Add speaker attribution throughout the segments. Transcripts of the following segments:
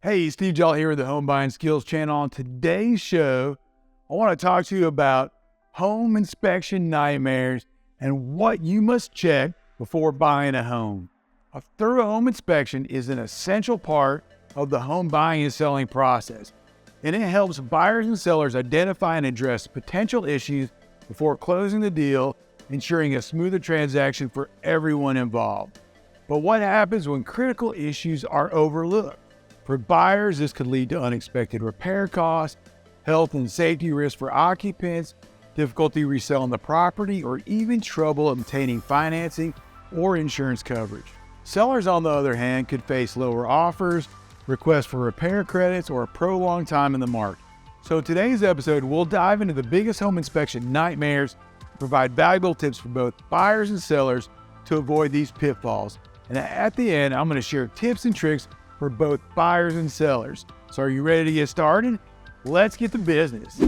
Speaker 1: Hey, Steve Jall here with the Home Buying Skills channel. On today's show, I want to talk to you about home inspection nightmares and what you must check before buying a home. A thorough home inspection is an essential part of the home buying and selling process, and it helps buyers and sellers identify and address potential issues before closing the deal, ensuring a smoother transaction for everyone involved. But what happens when critical issues are overlooked? For buyers, this could lead to unexpected repair costs, health and safety risks for occupants, difficulty reselling the property, or even trouble obtaining financing or insurance coverage. Sellers, on the other hand, could face lower offers, requests for repair credits, or a prolonged time in the market. So in today's episode, we'll dive into the biggest home inspection nightmares, provide valuable tips for both buyers and sellers to avoid these pitfalls. And at the end, I'm going to share tips and tricks for both buyers and sellers. So are you ready to get started? Let's get to business.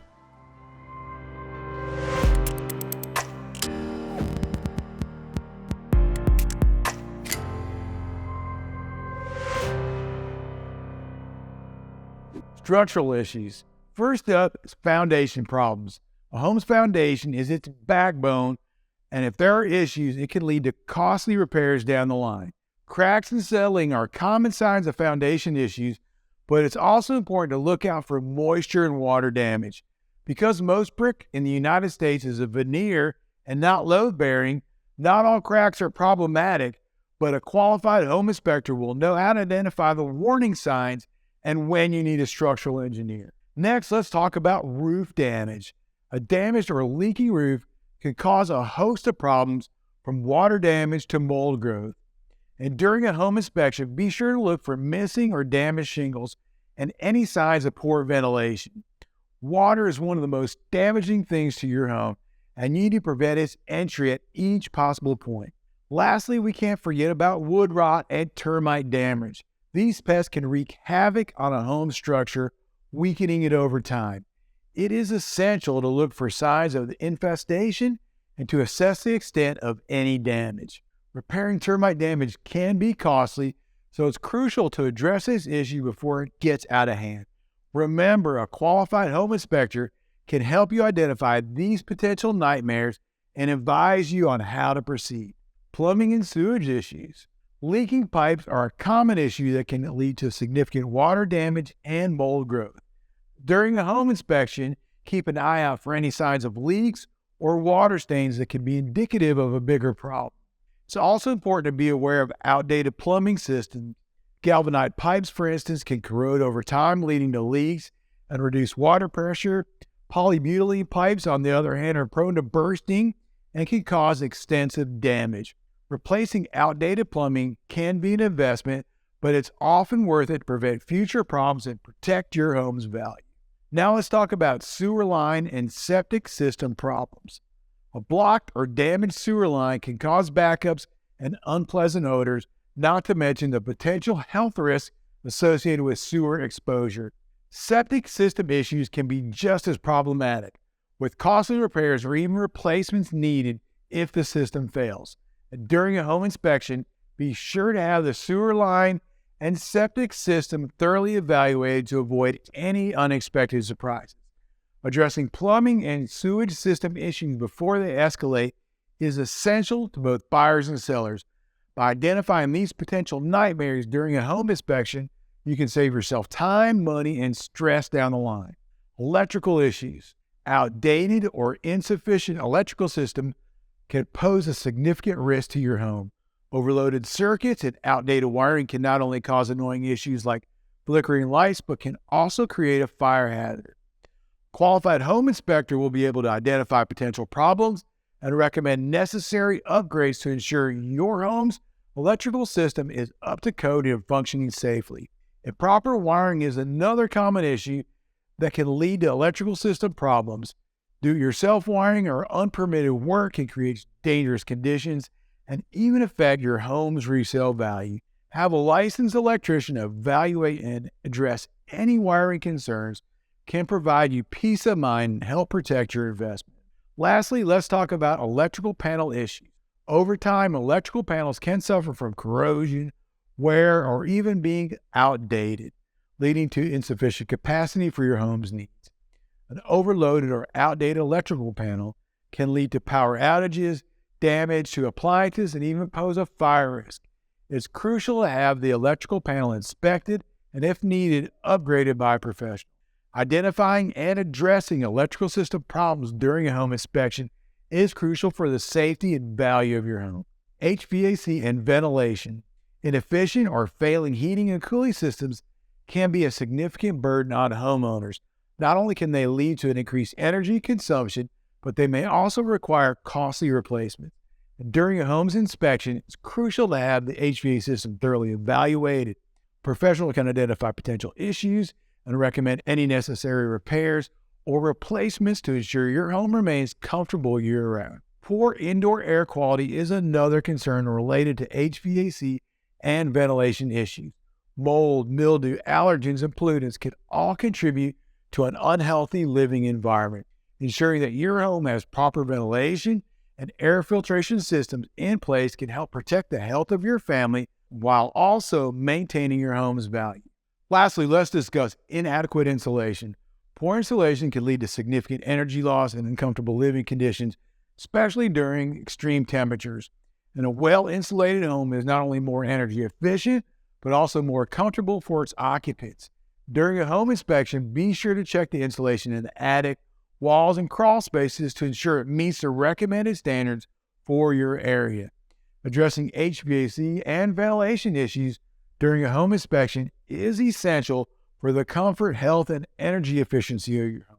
Speaker 1: Structural issues. First up is foundation problems. A home's foundation is its backbone, and if there are issues, it can lead to costly repairs down the line. Cracks and settling are common signs of foundation issues, but it's also important to look out for moisture and water damage. Because most brick in the United States is a veneer and not load-bearing, not all cracks are problematic, but a qualified home inspector will know how to identify the warning signs and when you need a structural engineer. Next, let's talk about roof damage. A damaged or leaking roof can cause a host of problems, from water damage to mold growth. And during a home inspection, be sure to look for missing or damaged shingles and any signs of poor ventilation. Water is one of the most damaging things to your home, and you need to prevent its entry at each possible point. Lastly, we can't forget about wood rot and termite damage. These pests can wreak havoc on a home structure, weakening it over time. It is essential to look for signs of the infestation and to assess the extent of any damage. Repairing termite damage can be costly, so it's crucial to address this issue before it gets out of hand. Remember, a qualified home inspector can help you identify these potential nightmares and advise you on how to proceed. Plumbing and sewage issues. Leaking pipes are a common issue that can lead to significant water damage and mold growth. During a home inspection, keep an eye out for any signs of leaks or water stains that can be indicative of a bigger problem. It's also important to be aware of outdated plumbing systems. Galvanized pipes, for instance, can corrode over time, leading to leaks and reduced water pressure. Polybutylene pipes, on the other hand, are prone to bursting and can cause extensive damage. Replacing outdated plumbing can be an investment, but it's often worth it to prevent future problems and protect your home's value. Now let's talk about sewer line and septic system problems. A blocked or damaged sewer line can cause backups and unpleasant odors, not to mention the potential health risks associated with sewer exposure. Septic system issues can be just as problematic, with costly repairs or even replacements needed if the system fails. And during a home inspection, be sure to have the sewer line and septic system thoroughly evaluated to avoid any unexpected surprises. Addressing plumbing and sewage system issues before they escalate is essential to both buyers and sellers. By identifying these potential nightmares during a home inspection, you can save yourself time, money, and stress down the line. Electrical issues. Outdated or insufficient electrical system can pose a significant risk to your home. Overloaded circuits and outdated wiring can not only cause annoying issues like flickering lights, but can also create a fire hazard. Qualified home inspector will be able to identify potential problems and recommend necessary upgrades to ensure your home's electrical system is up to code and functioning safely. Improper wiring is another common issue that can lead to electrical system problems. Do-it-yourself wiring or unpermitted work can create dangerous conditions and even affect your home's resale value. Have a licensed electrician evaluate and address any wiring concerns can provide you peace of mind and help protect your investment. Lastly, let's talk about electrical panel issues. Over time, electrical panels can suffer from corrosion, wear, or even being outdated. leading to insufficient capacity for your home's needs. An overloaded or outdated electrical panel can lead to power outages, damage to appliances, and even pose a fire risk. It's crucial to have the electrical panel inspected and, if needed, upgraded by a professional. Identifying and addressing electrical system problems during a home inspection is crucial for the safety and value of your home. HVAC and ventilation. Inefficient or failing heating and cooling systems can be a significant burden on homeowners. Not only can they lead to an increased energy consumption, but they may also require costly replacement. During a home's inspection, it's crucial to have the HVAC system thoroughly evaluated. A professional can identify potential issues and recommend any necessary repairs or replacements to ensure your home remains comfortable year-round. Poor indoor air quality is another concern related to HVAC and ventilation issues. Mold, mildew, allergens, and pollutants can all contribute to an unhealthy living environment. Ensuring that your home has proper ventilation and air filtration systems in place can help protect the health of your family while also maintaining your home's value. Lastly, let's discuss inadequate insulation. Poor insulation can lead to significant energy loss and uncomfortable living conditions, especially during extreme temperatures. And a well-insulated home is not only more energy efficient, but also more comfortable for its occupants. During a home inspection, be sure to check the insulation in the attic, walls, and crawl spaces to ensure it meets the recommended standards for your area. Addressing HVAC and ventilation issues during a home inspection is essential for the comfort, health, and energy efficiency of your home.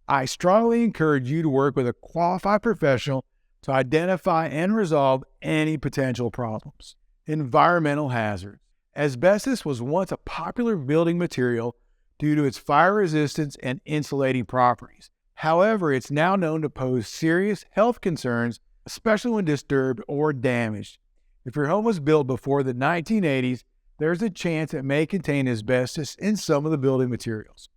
Speaker 1: I strongly encourage you to work with a qualified professional to identify and resolve any potential problems. Environmental hazards. Asbestos was once a popular building material due to its fire resistance and insulating properties. However, it's now known to pose serious health concerns, especially when disturbed or damaged. If your home was built before the 1980s, there's a chance it may contain asbestos in some of the building materials.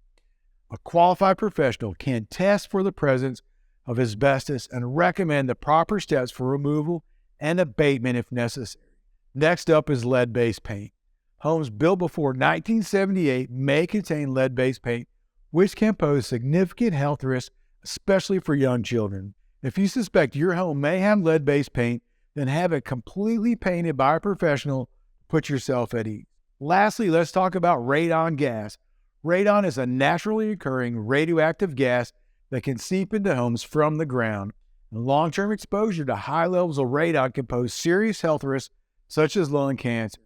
Speaker 1: A qualified professional can test for the presence of asbestos and recommend the proper steps for removal and abatement if necessary. Next up is lead-based paint. Homes built before 1978 may contain lead-based paint, which can pose significant health risks, especially for young children. If you suspect your home may have lead-based paint, then have it completely painted by a professional. Put yourself at ease. Lastly, let's talk about radon gas. Radon is a naturally occurring radioactive gas that can seep into homes from the ground. And long-term exposure to high levels of radon can pose serious health risks, such as lung cancer.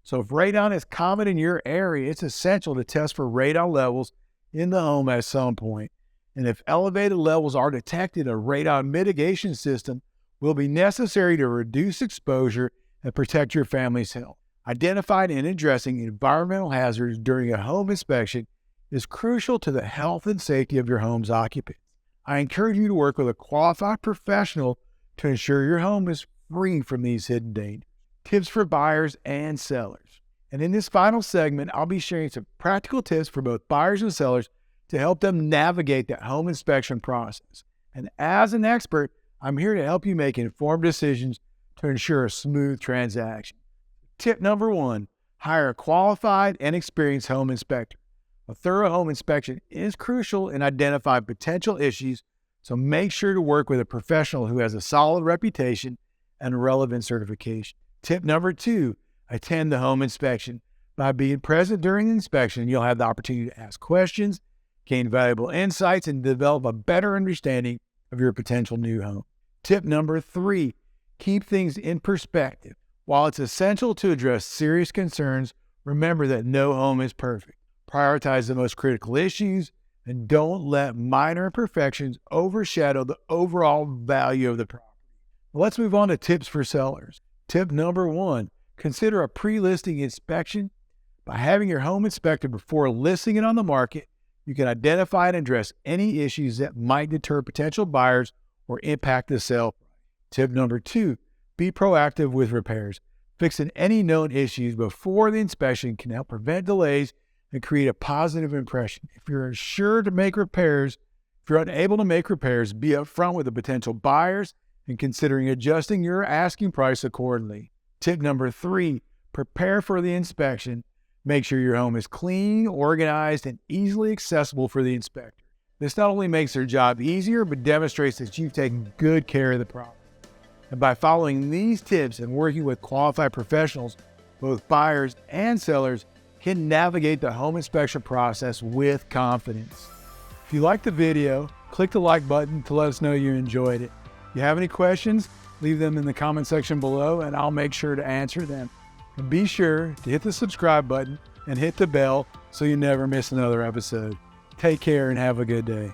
Speaker 1: So if radon is common in your area, it's essential to test for radon levels in the home at some point. And if elevated levels are detected, a radon mitigation system will be necessary to reduce exposure and protect your family's health. Identifying and addressing environmental hazards during a home inspection is crucial to the health and safety of your home's occupants. I encourage you to work with a qualified professional to ensure your home is free from these hidden dangers. Tips for buyers and sellers. And in this final segment, I'll be sharing some practical tips for both buyers and sellers to help them navigate that home inspection process. And as an expert, I'm here to help you make informed decisions to ensure a smooth transaction. Tip number 1, hire a qualified and experienced home inspector. A thorough home inspection is crucial in identifying potential issues, so make sure to work with a professional who has a solid reputation and relevant certification. Tip number 2, attend the home inspection. By being present during the inspection, you'll have the opportunity to ask questions, gain valuable insights, and develop a better understanding of your potential new home. Tip number 3, keep things in perspective. While it's essential to address serious concerns, remember that no home is perfect. Prioritize the most critical issues and don't let minor imperfections overshadow the overall value of the property. Let's move on to tips for sellers. Tip number 1, consider a pre-listing inspection. By having your home inspected before listing it on the market, you can identify and address any issues that might deter potential buyers or impact the sale price. Tip number 2, be proactive with repairs. Fixing any known issues before the inspection can help prevent delays and create a positive impression. If you're unable to make repairs, be upfront with the potential buyers and considering adjusting your asking price accordingly. Tip number 3, prepare for the inspection. Make sure your home is clean, organized, and easily accessible for the inspector. This not only makes their job easier, but demonstrates that you've taken good care of the property. And by following these tips and working with qualified professionals, both buyers and sellers can navigate the home inspection process with confidence. If you liked the video, click the like button to let us know you enjoyed it. If you have any questions, leave them in the comment section below and I'll make sure to answer them. And be sure to hit the subscribe button and hit the bell so you never miss another episode. Take care and have a good day.